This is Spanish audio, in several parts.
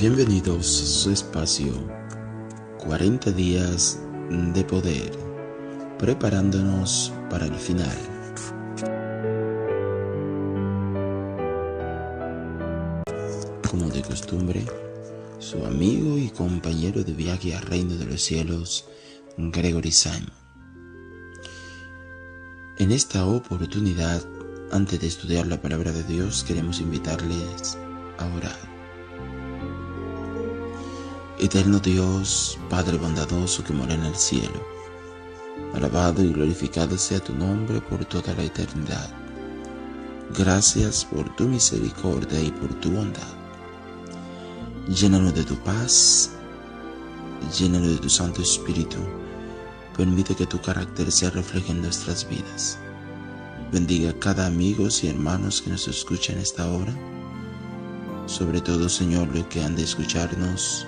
Bienvenidos a su espacio 40 días de poder, preparándonos para el final. Como de costumbre, su amigo y compañero de viaje al reino de los cielos, Gregory Simon. En esta oportunidad, antes de estudiar la palabra de Dios, queremos invitarles a orar. Eterno Dios, Padre bondadoso que mora en el cielo, alabado y glorificado sea tu nombre por toda la eternidad. Gracias por tu misericordia y por tu bondad. Llénanos de tu paz, llénanos de tu Santo Espíritu. Permite que tu carácter se refleje en nuestras vidas. Bendiga a cada amigo y hermanos que nos escuchan esta hora. Sobre todo, Señor, los que han de escucharnos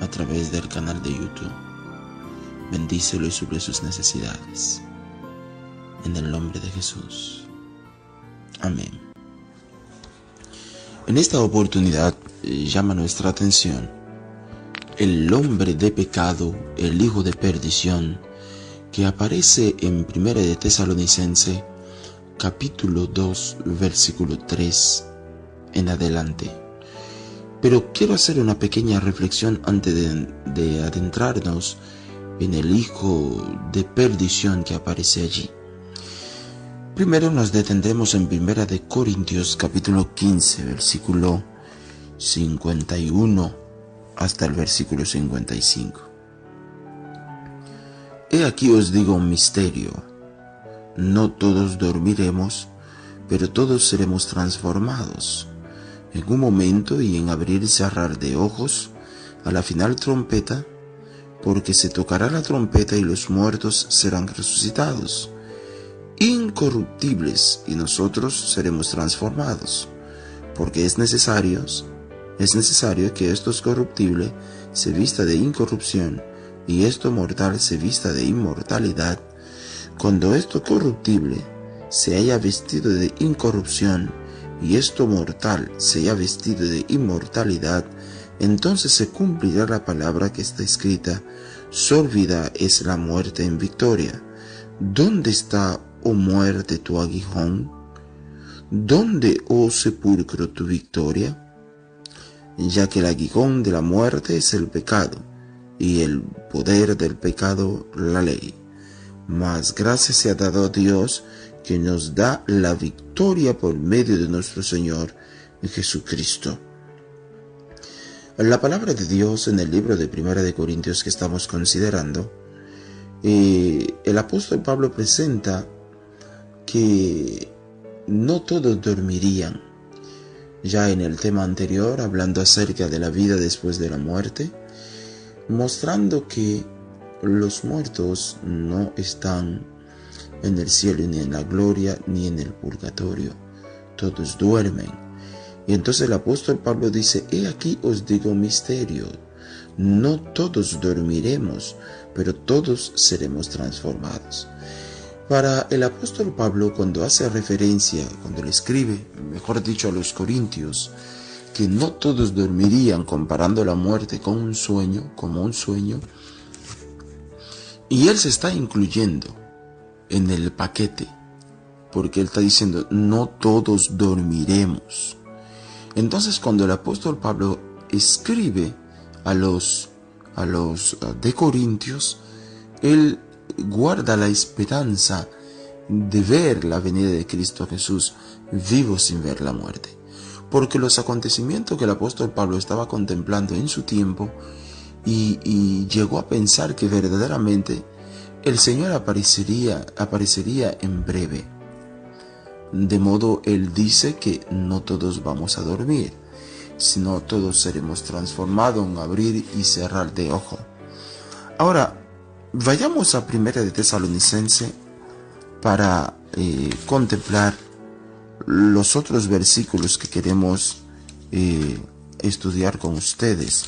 a través del canal de YouTube. Bendícelo y suple sus necesidades. En el nombre de Jesús. Amén. En esta oportunidad llama nuestra atención el hombre de pecado, el hijo de perdición, que aparece en 1 de Tesalonicenses, capítulo 2, versículo 3 en adelante. Pero quiero hacer una pequeña reflexión antes de adentrarnos en el hijo de perdición que aparece allí. Primero nos detendremos en 1 de Corintios capítulo 15, versículo 51 hasta el versículo 55. He aquí os digo un misterio: no todos dormiremos, pero todos seremos transformados. En un momento y en abrir y cerrar de ojos, a la final trompeta, porque se tocará la trompeta y los muertos serán resucitados, incorruptibles, y nosotros seremos transformados, porque es necesario que esto corruptible se vista de incorrupción y esto mortal se vista de inmortalidad. Cuando esto corruptible se haya vestido de incorrupción y esto mortal se haya vestido de inmortalidad, entonces se cumplirá la palabra que está escrita: sólvida es la muerte en victoria. ¿Dónde está, oh muerte, tu aguijón? ¿Dónde, oh sepulcro, tu victoria? Ya que el aguijón de la muerte es el pecado, y el poder del pecado la ley. Mas gracias sea dado a Dios, que nos da la victoria por medio de nuestro Señor Jesucristo. La palabra de Dios en el libro de 1 de Corintios que estamos considerando, el apóstol Pablo presenta que no todos dormirían. Ya en el tema anterior, hablando acerca de la vida después de la muerte, mostrando que los muertos no están en el cielo, ni en la gloria, ni en el purgatorio. Todos duermen. Y entonces el apóstol Pablo dice: he aquí os digo un misterio. No todos dormiremos, pero todos seremos transformados. Para el apóstol Pablo, cuando hace referencia, cuando le escribe, mejor dicho, a los corintios, que no todos dormirían, comparando la muerte con un sueño, como un sueño, y él se está incluyendo en el paquete, porque él está diciendo: no todos dormiremos. Entonces, cuando el apóstol Pablo escribe a los de Corintios, él guarda la esperanza de ver la venida de Cristo Jesús vivo sin ver la muerte, porque los acontecimientos que el apóstol Pablo estaba contemplando en su tiempo, y llegó a pensar que verdaderamente el Señor aparecería en breve. De modo, él dice que no todos vamos a dormir, sino todos seremos transformados en abrir y cerrar de ojo. Ahora, vayamos a 1 de Tesalonicenses para contemplar los otros versículos que queremos estudiar con ustedes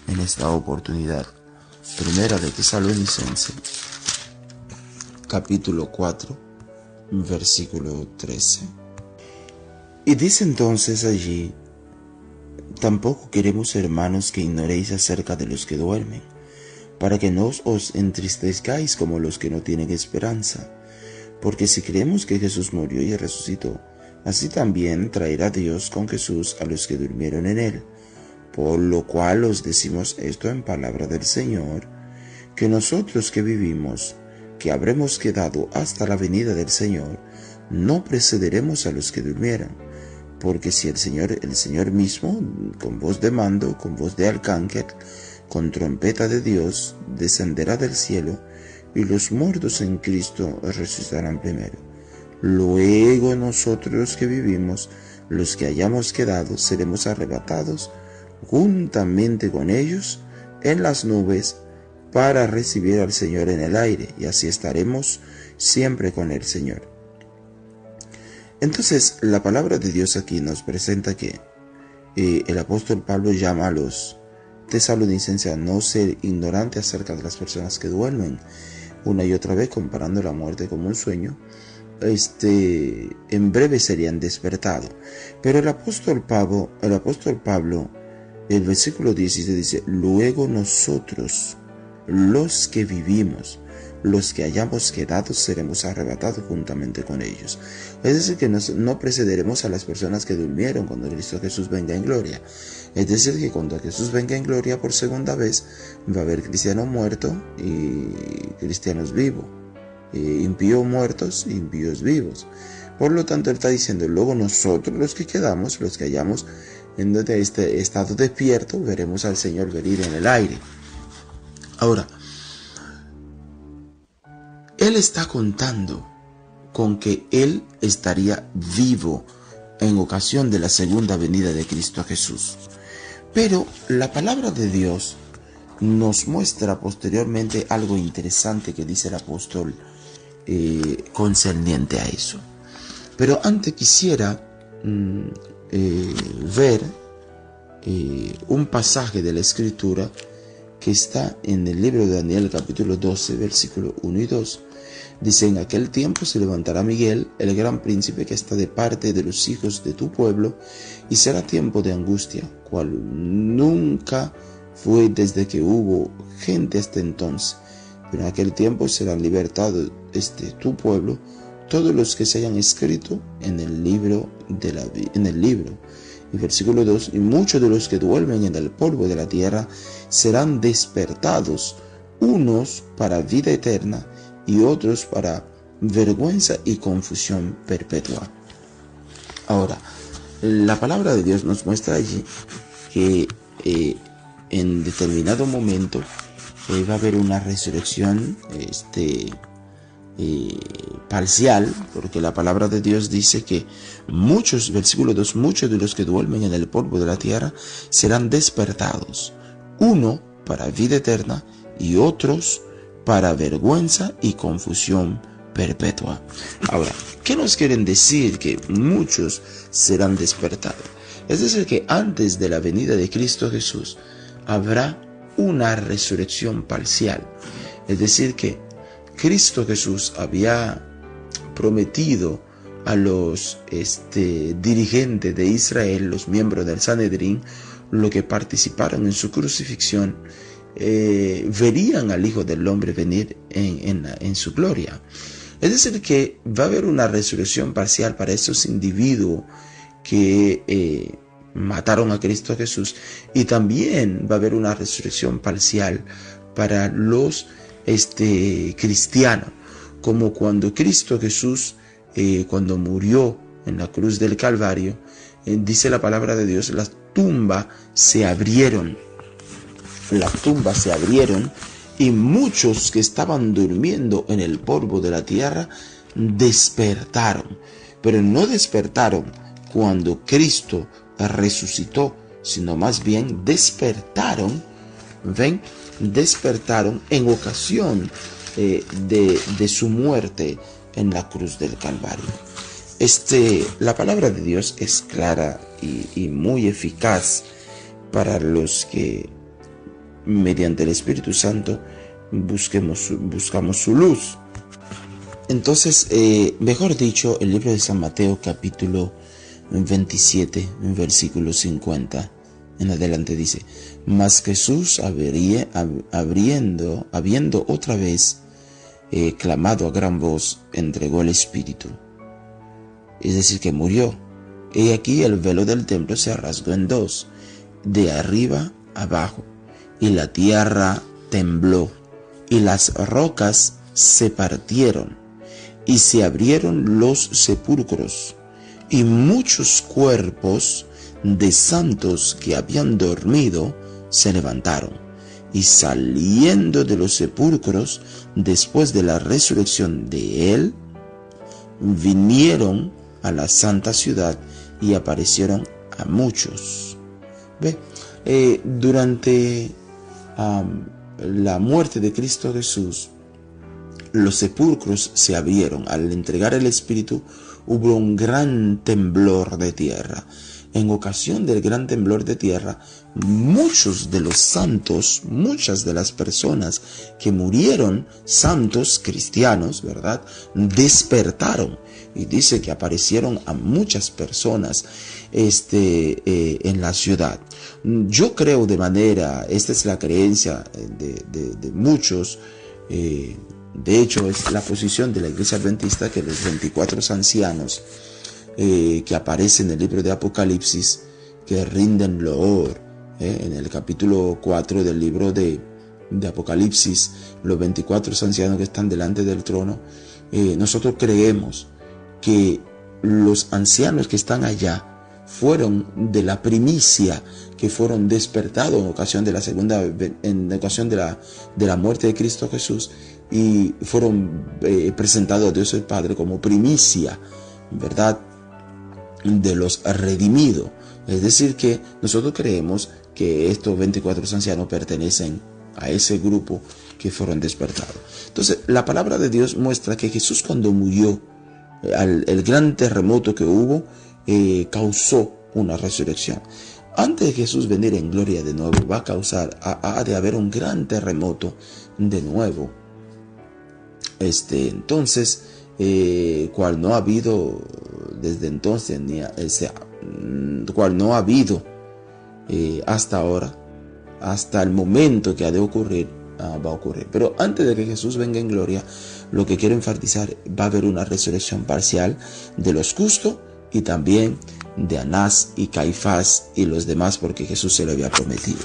en esta oportunidad. 1 de Tesalonicenses, capítulo 4, versículo 13. Y dice entonces allí Tampoco queremos, hermanos, que ignoréis acerca de los que duermen, para que no os entristezcáis como los que no tienen esperanza. Porque si creemos que Jesús murió y resucitó, así también traerá Dios con Jesús a los que durmieron en él. Por lo cual os decimos esto en palabra del Señor, que nosotros que vivimos, que habremos quedado hasta la venida del Señor, no precederemos a los que durmieran. Porque si el Señor mismo, con voz de mando, con voz de arcángel, con trompeta de Dios, descenderá del cielo, y los muertos en Cristo resucitarán primero. Luego nosotros los que vivimos, los que hayamos quedado, seremos arrebatados juntamente con ellos en las nubes para recibir al Señor en el aire, y así estaremos siempre con el Señor. Entonces, la palabra de Dios aquí nos presenta que el apóstol Pablo llama a los tesalonicenses a no ser ignorantes acerca de las personas que duermen, una y otra vez comparando la muerte como un sueño. En breve serían despertados. Pero el apóstol Pablo, el versículo 16 dice: luego nosotros, los que vivimos, los que hayamos quedado, seremos arrebatados juntamente con ellos. Es decir, que no precederemos a las personas que durmieron cuando Cristo Jesús venga en gloria. Es decir, que cuando Jesús venga en gloria por segunda vez, va a haber cristianos muertos y cristianos vivos, impíos muertos e impíos vivos. Por lo tanto, él está diciendo: luego nosotros, los que quedamos, los que hayamos en este estado despierto, veremos al Señor venir en el aire. Ahora, él está contando con que él estaría vivo en ocasión de la segunda venida de Cristo Jesús. Pero la palabra de Dios nos muestra posteriormente algo interesante que dice el apóstol concerniente a eso. Pero antes quisiera ver un pasaje de la Escritura que está en el libro de Daniel, capítulo 12, versículos 1 y 2. Dice: en aquel tiempo se levantará Miguel, el gran príncipe que está de parte de los hijos de tu pueblo, y será tiempo de angustia, cual nunca fue desde que hubo gente hasta entonces. Pero en aquel tiempo serán libertados tu pueblo todos los que se hayan escrito en el libro. Y versículo 2: y muchos de los que duermen en el polvo de la tierra serán despertados, unos para vida eterna y otros para vergüenza y confusión perpetua. Ahora, la palabra de Dios nos muestra allí que en determinado momento va a haber una resurrección parcial, porque la palabra de Dios dice que versículo 2, muchos de los que duermen en el polvo de la tierra serán despertados, uno para vida eterna y otros para vergüenza y confusión perpetua. Ahora, ¿qué nos quieren decir que muchos serán despertados? Es decir, que antes de la venida de Cristo Jesús habrá una resurrección parcial. Es decir, que Cristo Jesús había prometido a los dirigentes de Israel, los miembros del Sanedrín, los que participaron en su crucifixión, verían al Hijo del Hombre venir en su gloria. Es decir, que va a haber una resurrección parcial para esos individuos que mataron a Cristo Jesús, y también va a haber una resurrección parcial para los cristianos, como cuando Cristo Jesús, cuando murió en la cruz del Calvario, dice la palabra de Dios, las tumbas se abrieron y muchos que estaban durmiendo en el polvo de la tierra despertaron, pero no despertaron cuando Cristo resucitó, sino más bien despertaron en ocasión de su muerte en la cruz del Calvario. La palabra de Dios es clara y muy eficaz para los que mediante el Espíritu Santo buscamos su luz. Entonces, mejor dicho, el libro de San Mateo capítulo 27, versículo 50, en adelante dice: mas Jesús habiendo otra vez clamado a gran voz, entregó el espíritu. Es decir, que murió. Y aquí el velo del templo se rasgó en dos, de arriba abajo, y la tierra tembló, y las rocas se partieron, y se abrieron los sepulcros, y muchos cuerpos de santos que habían dormido se levantaron, y saliendo de los sepulcros después de la resurrección de él, vinieron a la santa ciudad y aparecieron a muchos. ¿Ve? Durante la muerte de Cristo Jesús, los sepulcros se abrieron. Al entregar el Espíritu hubo un gran temblor de tierra. En ocasión del gran temblor de tierra, muchos de los santos, muchas de las personas que murieron, santos cristianos, ¿verdad?, despertaron. Y dice que aparecieron a muchas personas en la ciudad. Yo creo esta es la creencia de muchos, de hecho es la posición de la Iglesia Adventista, que los 24 ancianos que aparecen en el libro de Apocalipsis, que rinden loor, en el capítulo 4 del libro de Apocalipsis, los 24 ancianos que están delante del trono, nosotros creemos que los ancianos que están allá fueron de la primicia, que fueron despertados en ocasión de la muerte de Cristo Jesús, y fueron presentados a Dios el Padre como primicia, ¿verdad?, de los redimidos. Es decir, que nosotros creemos que estos 24 ancianos pertenecen a ese grupo que fueron despertados. Entonces, la palabra de Dios muestra que Jesús, cuando murió, el gran terremoto que hubo causó una resurrección. Antes de Jesús venir en gloria de nuevo, ha de haber un gran terremoto de nuevo. Entonces, cual no ha habido desde entonces, cual no ha habido hasta ahora, hasta el momento que ha de ocurrir, va a ocurrir. Pero antes de que Jesús venga en gloria, lo que quiero enfatizar, va a haber una resurrección parcial de los justos y también de Anás y Caifás y los demás, porque Jesús se lo había prometido.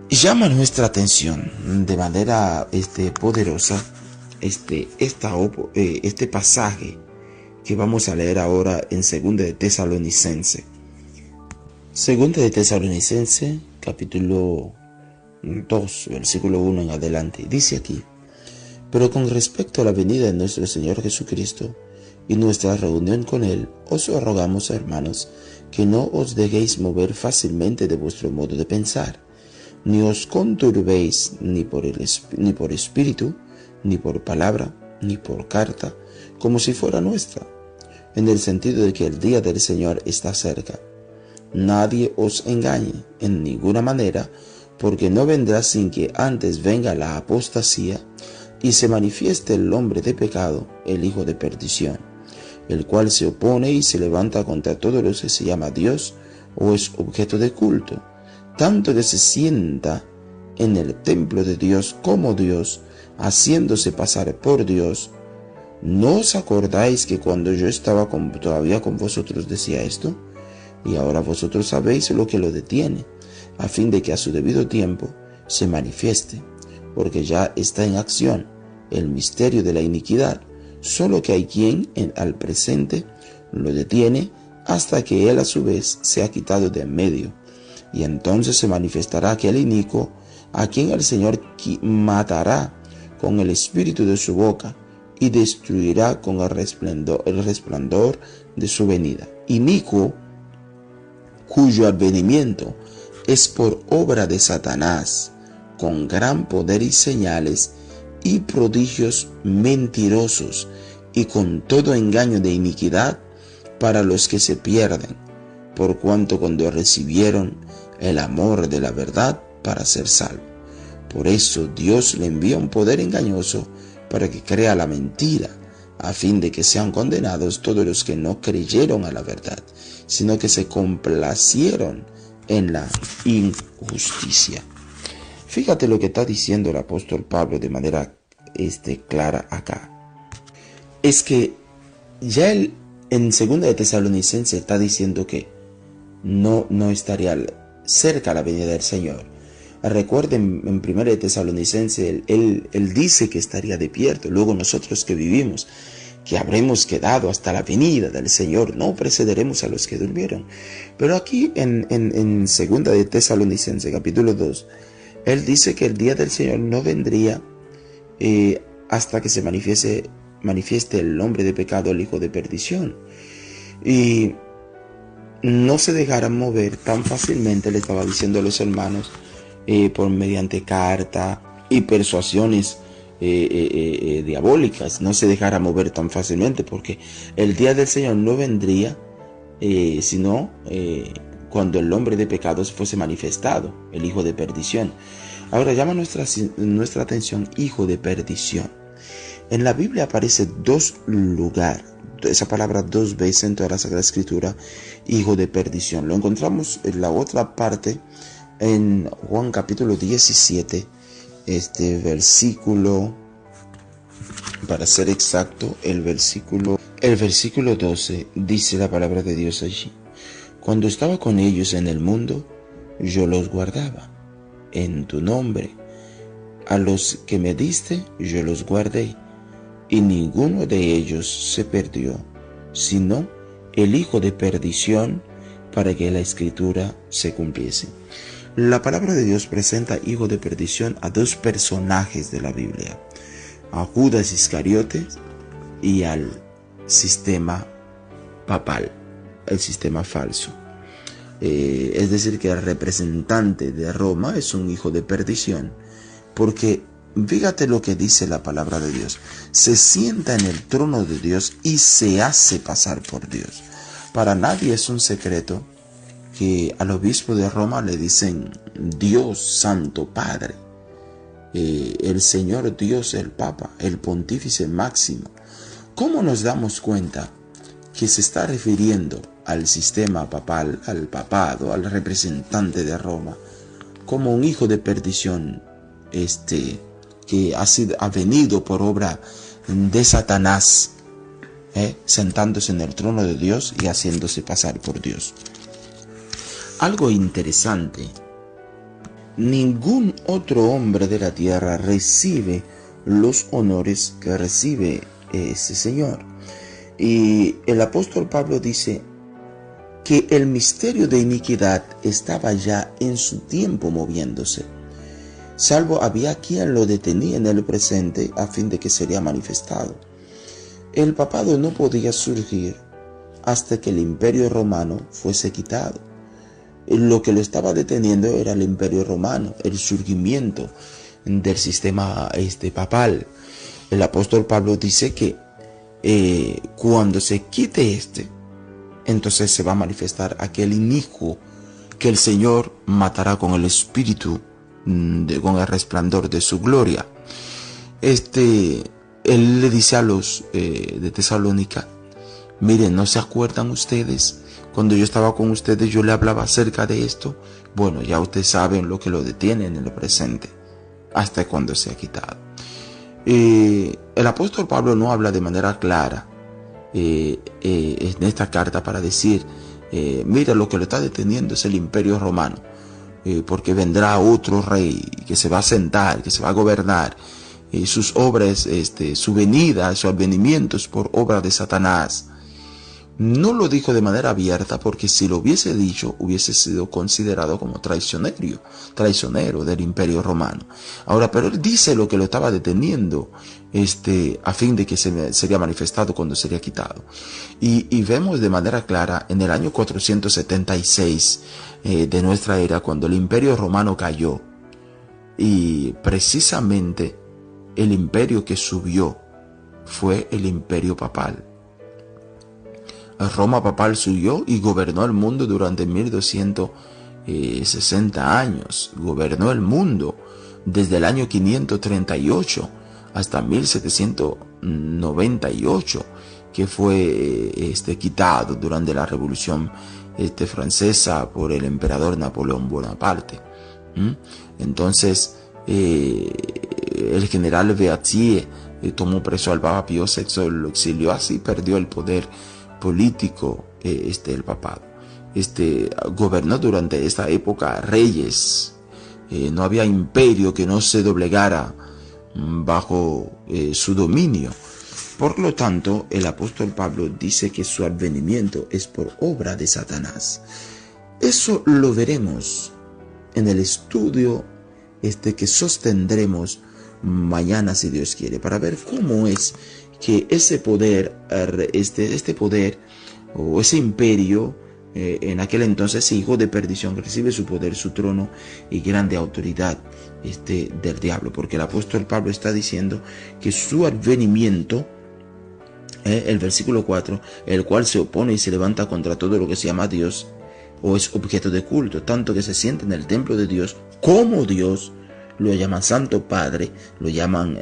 Llama nuestra atención de manera poderosa este pasaje que vamos a leer ahora en 2 de Tesalonicense. 2 de Tesalonicense, capítulo 2, versículo 1 en adelante. Dice aquí: pero con respecto a la venida de nuestro Señor Jesucristo y nuestra reunión con Él, os rogamos, hermanos, que no os dejéis mover fácilmente de vuestro modo de pensar, ni os conturbéis ni por espíritu, ni por palabra, ni por carta, como si fuera nuestra, en el sentido de que el día del Señor está cerca. Nadie os engañe en ninguna manera, porque no vendrá sin que antes venga la apostasía y se manifieste el hombre de pecado, el hijo de perdición, el cual se opone y se levanta contra todo lo que se llama Dios o es objeto de culto, tanto que se sienta en el templo de Dios como Dios, haciéndose pasar por Dios. ¿No os acordáis que cuando yo estaba todavía con vosotros decía esto? Y ahora vosotros sabéis lo que lo detiene, a fin de que a su debido tiempo se manifieste, porque ya está en acción el misterio de la iniquidad, solo que hay quien al presente lo detiene hasta que él a su vez sea quitado de en medio. Y entonces se manifestará aquel inicuo, a quien el Señor matará con el espíritu de su boca y destruirá con el resplandor de su venida. Inicuo, cuyo advenimiento es por obra de Satanás, con gran poder y señales y prodigios mentirosos, y con todo engaño de iniquidad para los que se pierden, por cuanto cuando recibieron el amor de la verdad para ser salvo. Por eso Dios le envía un poder engañoso para que crea la mentira, a fin de que sean condenados todos los que no creyeron a la verdad, sino que se complacieron en la injusticia. Fíjate lo que está diciendo el apóstol Pablo de manera clara acá. Es que ya él en 2 de Tesalonicenses está diciendo que no estaría cerca la venida del Señor. Recuerden, en 1 de Tesalonicenses, él dice que estaría despierto. Luego nosotros que vivimos, que habremos quedado hasta la venida del Señor, no precederemos a los que durmieron. Pero aquí en 2 de Tesalonicenses, capítulo 2, él dice que el día del Señor no vendría hasta que se manifieste el hombre de pecado, el hijo de perdición. Y no se dejarán mover tan fácilmente, le estaba diciendo a los hermanos, por mediante carta y persuasiones diabólicas. No se dejará mover tan fácilmente, porque el día del Señor no vendría sino cuando el hombre de pecados fuese manifestado, el hijo de perdición. Ahora llama nuestra atención hijo de perdición. En la Biblia aparece dos lugares, esa palabra dos veces en toda la Sagrada Escritura, hijo de perdición. Lo encontramos en la otra parte en Juan capítulo 17, versículo, para ser exacto, el versículo 12, dice la palabra de Dios allí: cuando estaba con ellos en el mundo, yo los guardaba. En tu nombre, a los que me diste, yo los guardé. Y ninguno de ellos se perdió, sino el hijo de perdición, para que la Escritura se cumpliese. La palabra de Dios presenta hijo de perdición a dos personajes de la Biblia: a Judas Iscariote y al sistema papal, el sistema falso. Es decir, que el representante de Roma es un hijo de perdición, porque fíjate lo que dice la palabra de Dios: se sienta en el trono de Dios y se hace pasar por Dios. Para nadie es un secreto que al obispo de Roma le dicen Dios Santo Padre, el Señor Dios, el Papa, el Pontífice Máximo. ¿Cómo nos damos cuenta que se está refiriendo al sistema papal, al papado, al representante de Roma, como un hijo de perdición, que ha venido por obra de Satanás, sentándose en el trono de Dios y haciéndose pasar por Dios? Algo interesante: ningún otro hombre de la tierra recibe los honores que recibe ese Señor. Y el apóstol Pablo dice que el misterio de iniquidad estaba ya en su tiempo moviéndose, salvo había quien lo detenía en el presente a fin de que sería manifestado. El papado no podía surgir hasta que el imperio romano fuese quitado. Lo que lo estaba deteniendo era el imperio romano, el surgimiento del sistema papal. El apóstol Pablo dice que cuando se quite entonces se va a manifestar aquel inicuo que el Señor matará con el espíritu, con el resplandor de su gloria. Él le dice a los de Tesalónica: miren, ¿no se acuerdan ustedes? Cuando yo estaba con ustedes, yo le hablaba acerca de esto. Bueno, ya ustedes saben lo que lo detiene en el presente, hasta cuando se ha quitado. El apóstol Pablo no habla de manera clara en esta carta para decir, mira, lo que lo está deteniendo es el imperio romano, porque vendrá otro rey que se va a sentar, que se va a gobernar, sus obras, su venida, su advenimiento es por obra de Satanás. No lo dijo de manera abierta, porque si lo hubiese dicho, hubiese sido considerado como traicionero del imperio romano. Ahora, pero él dice lo que lo estaba deteniendo, a fin de que sería manifestado cuando sería quitado. Y vemos de manera clara en el año 476 de nuestra era, cuando el imperio romano cayó, y precisamente el imperio que subió fue el imperio papal. Roma papal subió y gobernó el mundo durante 1260 años. Gobernó el mundo desde el año 538 hasta 1700, 98, que fue quitado durante la Revolución francesa por el emperador Napoleón Bonaparte. Entonces el general Beatier tomó preso al Papa Pío VI, lo exilió, así perdió el poder político el papado. Gobernó durante esta época reyes, no había imperio que no se doblegara bajo su dominio. Por lo tanto, el apóstol Pablo dice que su advenimiento es por obra de Satanás. Eso lo veremos en el estudio que sostendremos mañana, si Dios quiere, para ver cómo es que ese poder, este poder o ese imperio, en aquel entonces hijo de perdición, recibe su poder, su trono y grande autoridad del diablo, porque el apóstol Pablo está diciendo que su advenimiento, el versículo 4, el cual se opone y se levanta contra todo lo que se llama Dios o es objeto de culto, tanto que se siente en el templo de Dios como Dios, lo llaman Santo Padre, lo llaman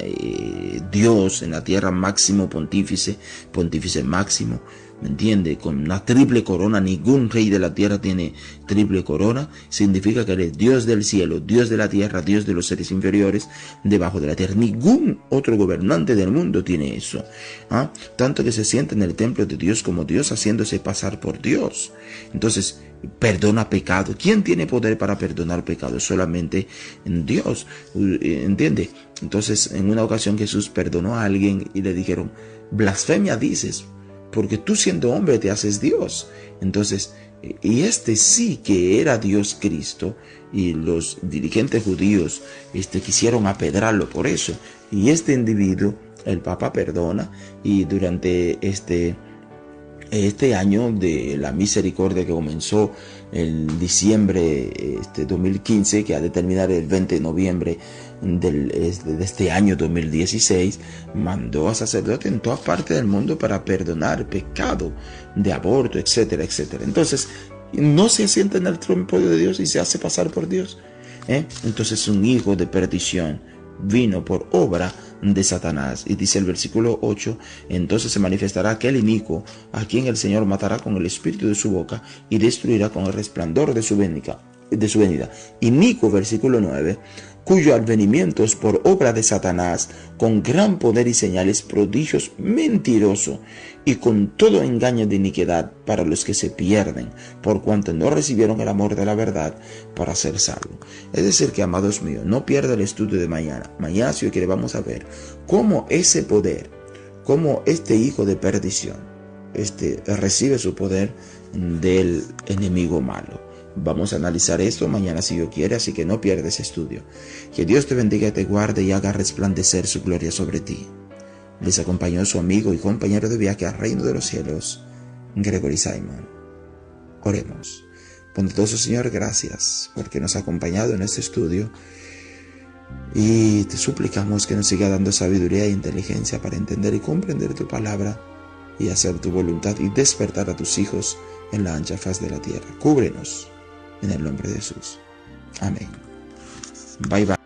Dios en la tierra, máximo pontífice máximo, ¿me entiende? Con una triple corona. Ningún rey de la tierra tiene triple corona. Significa que él es Dios del cielo, Dios de la tierra, Dios de los seres inferiores debajo de la tierra. Ningún otro gobernante del mundo tiene eso. Tanto que se siente en el templo de Dios como Dios, haciéndose pasar por Dios. Entonces, perdona pecado. ¿Quién tiene poder para perdonar pecado? Solamente Dios, ¿entiende? Entonces, en una ocasión Jesús perdonó a alguien y le dijeron: blasfemia dices, porque tú siendo hombre te haces Dios. Entonces, y sí que era Dios Cristo, y los dirigentes judíos quisieron apedrarlo por eso. Y este individuo, el Papa perdona, y durante este año de la misericordia que comenzó en diciembre 2015, que ha de terminar el 20 de noviembre de este año 2016, mandó a sacerdotes en toda parte del mundo para perdonar pecado de aborto, etcétera, etcétera. Entonces, no se asienta en el trono de Dios y se hace pasar por Dios. Entonces, un hijo de perdición vino por obra de Satanás. Y dice el versículo 8: entonces se manifestará aquel inicuo, a quien el Señor matará con el espíritu de su boca y destruirá con el resplandor de su venida. Inicuo, versículo 9, cuyo advenimiento es por obra de Satanás, con gran poder y señales, prodigios, mentiroso, y con todo engaño de iniquidad para los que se pierden, por cuanto no recibieron el amor de la verdad para ser salvos. Es decir que, amados míos, no pierda el estudio de mañana. Mañana, si hoy quiere, vamos a ver cómo ese poder, cómo este hijo de perdición, recibe su poder del enemigo malo. Vamos a analizar esto mañana, si Dios quiere, así que no pierdas ese estudio. Que Dios te bendiga, te guarde y haga resplandecer su gloria sobre ti. Les acompañó su amigo y compañero de viaje al reino de los cielos, Gregory Simon. Oremos. Bondadoso Señor, gracias porque nos ha acompañado en este estudio, y te suplicamos que nos siga dando sabiduría e inteligencia para entender y comprender tu palabra y hacer tu voluntad y despertar a tus hijos en la ancha faz de la tierra. Cúbrenos en el nombre de Jesús. Amén. Bye bye.